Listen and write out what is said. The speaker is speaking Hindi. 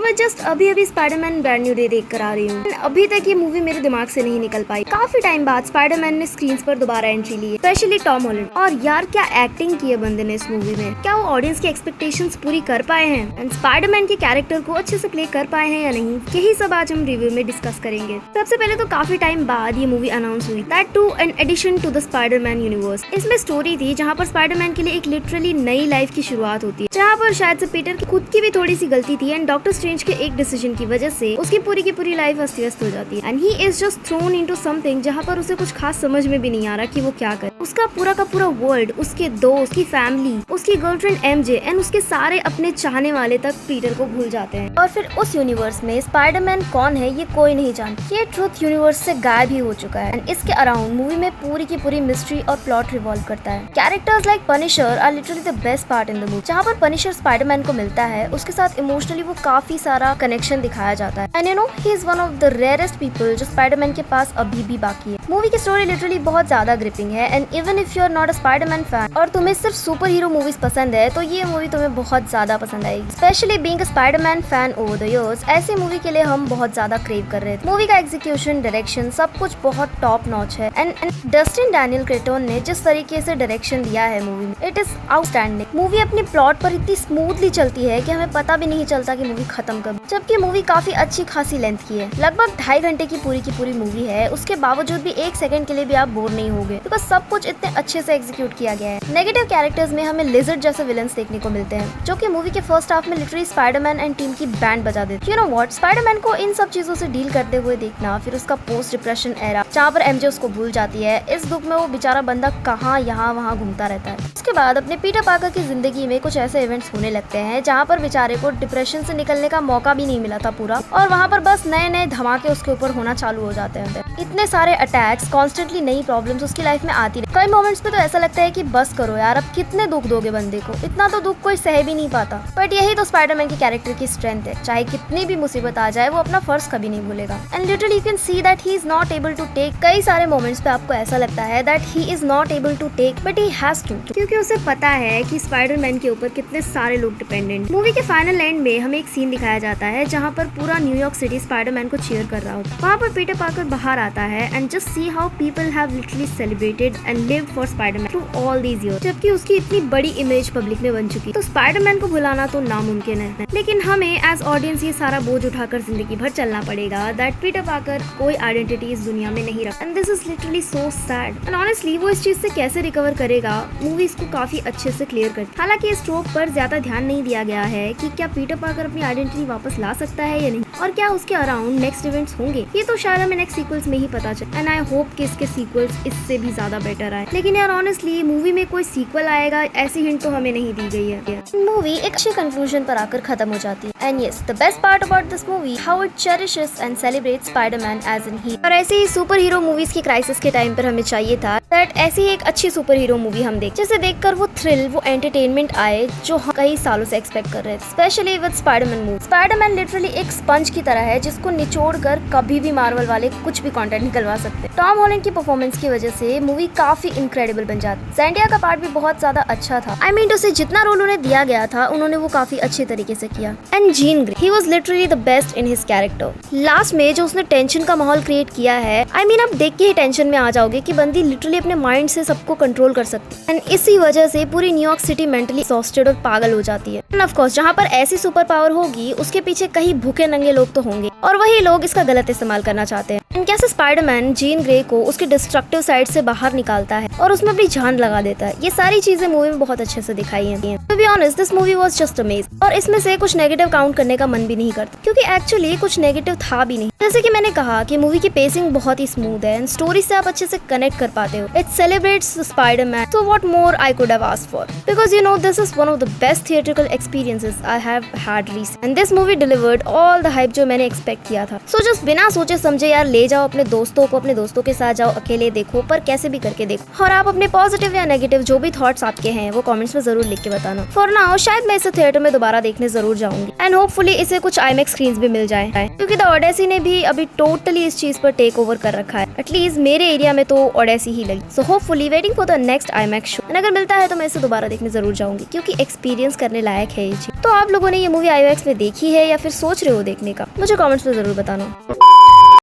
मैं जस्ट अभी स्पाइडरमैन ब्रांड न्यू डे देख कर आ रही हूँ। अभी तक ये मूवी मेरे दिमाग से नहीं निकल पाई। काफी टाइम बाद स्पाइडरमैन ने स्क्रीन पर दोबारा एंट्री ली, स्पेशली टॉम हॉलैंड। और यार क्या एक्टिंग की है बंदे ने इस मूवी में। क्या वो ऑडियंस की एक्सपेक्टेशंस पूरी कर पाए हैं एंड स्पाइडरमैन के कैरेक्टर को अच्छे से प्ले कर पाए हैं या नहीं, यही सब आज हम रिव्यू में डिस्कस करेंगे। सबसे पहले तो काफी टाइम बाद ये मूवी अनाउंस हुई, that too an addition to the Spiderman universe. इसमें स्टोरी थी जहाँ पर स्पाइडरमैन के लिए एक लिटरली नई लाइफ की शुरुआत होती है, जहाँ पर शायद से पीटर की खुद की भी थोड़ी सी गलती थी एंड डॉक्टर स्ट्रेंज के एक डिसीजन की वजह से उसकी पूरी लाइफ अस्त व्यस्त हो जाती है and he is just throne into something जहाँ पर उसे कुछ खास समझ में भी नहीं आ रहा कि वो क्या करे। उसका पूरा का पूरा वर्ल्ड, उसके दोस्त, उसकी फैमिली, उसकी गर्लफ्रेंड एमजे एंड उसके सारे अपने चाहने वाले तक पीटर को भूल जाते हैं। और फिर उस यूनिवर्स में स्पाइडरमैन कौन है ये कोई नहीं जानता। ये ट्रुथ यूनिवर्स से गायब ही हो चुका है एंड इसके अराउंड मूवी में पूरी की पूरी मिस्ट्री और प्लॉट रिवॉल्व करता है। Characters like Punisher are literally the best part in the movie. जहाँ पर पनिशर स्पाइडरमैन को मिलता है, उसके साथ इमोशनली वो काफी सारा कनेक्शन दिखाया जाता है and you know he is one of the rarest people जो स्पाइडरमैन के पास अभी भी बाकी है। मूवी की स्टोरी लिटरली बहुत ज्यादा ग्रिपिंग है and even if you are not a Spiderman fan और तुम्हें सिर्फ सुपर हीरो मूवीज पसंद है तो ये मूवी तुम्हें बहुत ज्यादा पसंद आएगी। Specially being a Spiderman fan over the years, ऐसी मूवी के लिए हम बहुत ज्यादा क्रेव कर रहे थे। मूवी का एग्जीक्यूशन, डायरेक्शन सब कुछ बहुत टॉप नॉच है एंड डस्टिन डैनियल क्रेटोन ने जिस तरीके से डायरेक्शन दिया है मूवी में, इट इज आउटस्टैंडिंग। मूवी अपनी प्लॉट पर इतनी स्मूथली चलती है कि हमें पता भी नहीं चलता कि मूवी खत्म कब, जबकि मूवी काफी अच्छी खासी लेंथ की है। लगभग 2.5 घंटे की पूरी मूवी है, उसके बावजूद भी 1 सेकंड के लिए भी आप बोर नहीं होगे बिकॉज सब कुछ इतने अच्छे से एग्जीक्यूट किया गया है। नेगेटिव कैरेक्टर्स में हमें लिजर्ड जैसे विलन्स देखने को मिलते हैं जो कि मूवी के फर्स्ट हाफ में लिटरली स्पाइडरमैन एंड टीम की बैंड बजा देते। यू नो व्हाट, स्पाइडरमैन को इन सब चीजों से डील करते हुए देखना, फिर उसका पोस्ट डिप्रेशन एरा जहाँ पर एमजे उसको भूल जाती है, इस दुख में वो बेचारा बंदा कहाँ यहाँ वहाँ घूमता रहता है। उसके बाद अपने पीटर पार्कर की जिंदगी में कुछ ऐसे इवेंट्स होने लगते हैं जहाँ पर बेचारे को डिप्रेशन से निकलने का मौका भी नहीं मिला था पूरा, और वहाँ पर बस नए धमाके उसके ऊपर होना चालू हो जाते हैं। इतने सारे अटैक्स, कॉन्स्टेंटली नई प्रॉब्लम्स उसकी लाइफ में आती रही। कई मोमेंट्स पे तो ऐसा लगता है कि बस करो यार, अब कितने दुख दोगे बंदे को, इतना तो दुख कोई सह भी नहीं पाता। बट यही तो स्पाइडरमैन के कैरेक्टर की स्ट्रेंथ है, चाहे कितनी भी मुसीबत आ जाए वो अपना फर्ज कभी नहीं भूलेगा and literally you can see that he is not able to take. कई सारे मोमेंट्स पे आपको ऐसा लगता है that he is not able to take but he has to, क्योंकि उसे पता है कि स्पाइडरमैन के ऊपर कितने सारे लोग डिपेंडेंट। मूवी के फाइनल एंड में हमें एक सीन दिखाया जाता है जहाँ पर पूरा न्यूयॉर्क सिटी स्पाइडरमैन को चीयर कर रहा होता है। वहाँ पर पीटर पार्कर बाहर आता है and just see how people have literally celebrated and lived for Spiderman through all these years, जबकि उसकी इतनी बड़ी इमेज पब्लिक में बन चुकी। तो स्पाइडरमैन को भुलाना तो नामुमकिन है, लेकिन हमें एज ऑडियंस ये सारा बोझ उठाकर जिंदगी भर चलना पड़ेगा दैट पीटर पार्कर कोई आइडेंटिटी इस दुनिया में नहीं रखता and this is literally so sad and honestly वो इस चीज से कैसे रिकवर करेगा, मूवी इसको काफी अच्छे से क्लियर करती है। हालांकि इस ट्रोप पर ज्यादा ध्यान नहीं दिया गया है कि क्या पीटर पार्कर अपनी आइडेंटिटी वापस ला सकता है या नहीं, और क्या उसके अराउंड नेक्स्ट इवेंट्स होंगे, ये तो शायद हमें नेक्स्ट सीक्वल्स में ही पता चले एंड आई होप कि इसके सीक्वल्स इससे भी ज्यादा बेटर आए। लेकिन यार ऑनेस्टली मूवी में कोई सीक्वल आएगा ऐसी हिंट तो हमें नहीं दी गई है। मूवी एक अच्छी कंक्लूजन पर आकर खत्म हो जाती है and yes the best part about this movie how it cherishes and celebrates Spiderman as an hero. और ऐसे ही सुपर हीरो मूवीज की क्राइसिस के टाइम पर हमें चाहिए था दैट ऐसी ही एक अच्छी सुपर हीरो मूवी हम देख, जिसे देखकर वो थ्रिल, वो एंटरटेनमेंट आए जो हम कई सालों से एक्सपेक्ट कर रहे थे। Specially with Spiderman movie, Spiderman literally एक स्पंज की तरह है जिसको निचोड़ कर कभी भी मार्वल वाले कुछ भी कंटेंट निकलवा सकते हैं। टॉम हॉलैंड की परफॉर्मेंस की वजह से मूवी काफी इनक्रेडिबल बन जाती। ज़ेंडिया का पार्ट भी बहुत ज्यादा अच्छा था। आई मीन टू से जितना रोल उन्हें दिया गया था उन्होंने वो काफी अच्छे तरीके से किया and Jean Grey, he was literally the best in his character. Last में जो उसने टेंशन का माहौल क्रिएट किया है, आई मीन आप देख के ही टेंशन में आ जाओगे कि बंदी लिटरली अपने माइंड से सबको कंट्रोल कर सकती है एंड इसी वजह से पूरी न्यूयॉर्क सिटी मेंटली एग्जॉस्टेड और पागल हो जाती है। एंड ऑफ कोर्स जहाँ पर ऐसी सुपर पावर होगी उसके पीछे कई भूखे नंगे लोग तो होंगे और वही लोग इसका गलत इस्तेमाल करना चाहते हैं। एंड कैसे स्पाइडरमैन जीन ग्रे को उसके डिस्ट्रक्टिव साइड से बाहर निकालता है और उसमें अपनी जान लगा देता है, ये सारी चीजें मूवी में बहुत अच्छे से दिखाई हैं। To be honest this movie was just amazing और इसमें से कुछ नेगेटिव काउंट करने का मन भी नहीं करता क्योंकि एक्चुअली कुछ नेगेटिव था भी नहीं। जैसे कि मैंने कहा कि मूवी की पेसिंग बहुत ही स्मूथ है एंड स्टोरी से आप अच्छे से कनेक्ट कर पाते हो। It celebrates Spiderman, so what more I could have asked for, because you know this is one of the best theatrical experiences I have had recent and this movie delivered all the hype जो मैंने एक्सपेक्ट किया था। सो जस्ट बिना सोचे समझे यार ले जाओ अपने दोस्तों को, अपने दोस्तों के साथ जाओ, अकेले देखो, पर कैसे भी करके देखो। और आप अपने पॉजिटिव या नेगेटिव जो भी थॉट्स आपके हैं वो कमेंट्स में जरूर लिख के बताना। फॉर नाउ शायद मैं इसे थिएटर में दोबारा देखने जरूर जाऊंगी एंड होपफुली इसे कुछ IMAX स्क्रीन्स भी मिल जाए, क्योंकि द ओडेसी ने भी अभी टोटली इस चीज पर टेक ओवर कर रखा है। एटलीस्ट मेरे एरिया में तो ओडेसी ही लगी। So hopefully waiting for the next IMAX show. अगर मिलता है तो मैं इसे दोबारा देखने जरूर जाऊंगी, क्योंकि एक्सपीरियंस करने लायक है ये चीज। तो आप लोगों ने ये मूवी IMAX में देखी है या फिर सोच रहे हो देखने का, मुझे कमेंट्स में जरूर बताना।